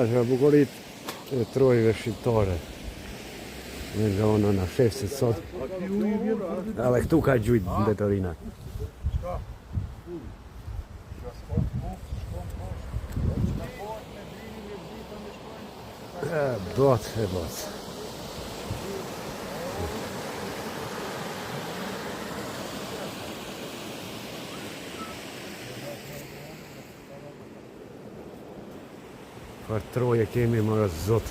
është bukurit e trojve shqiptare. Në zona në Shefësit sot. Edhe këtu ka gjujt mbetorina. Bot. Për troje kemi më zot.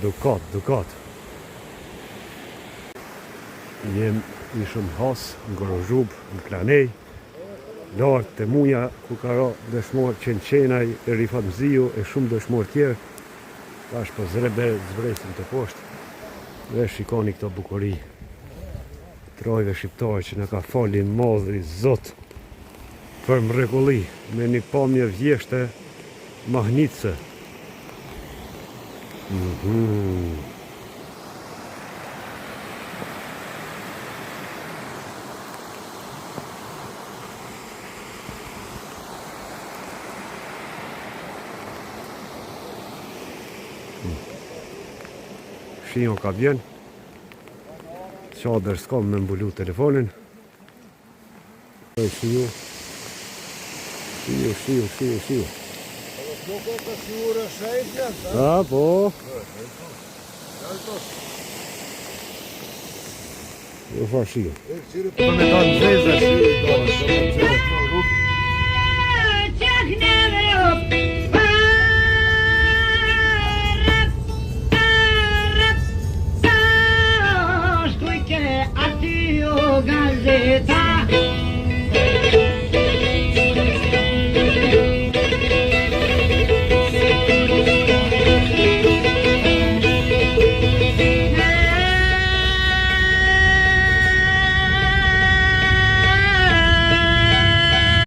Dukat. Ishëm has, në Gorozhub, në Kranej, lartë të muja, ku ka ra dëshmor Qenqenaj, Rifat Mziju, e shumë dëshmor tjerë, tash po zbresin të poshtë, dhe shikoni këto bukuri, trojve shqiptarë që në ka fali madhri zot, për mrekulli, me një pamje vjeshte Mahnitse. Shion ka vjen. Qadër s'kam me mbulu telefonin. Shiu. Nuk o ka shiurë shajtja? Po. Jo fa shiu. Për me ta në zezë shiu.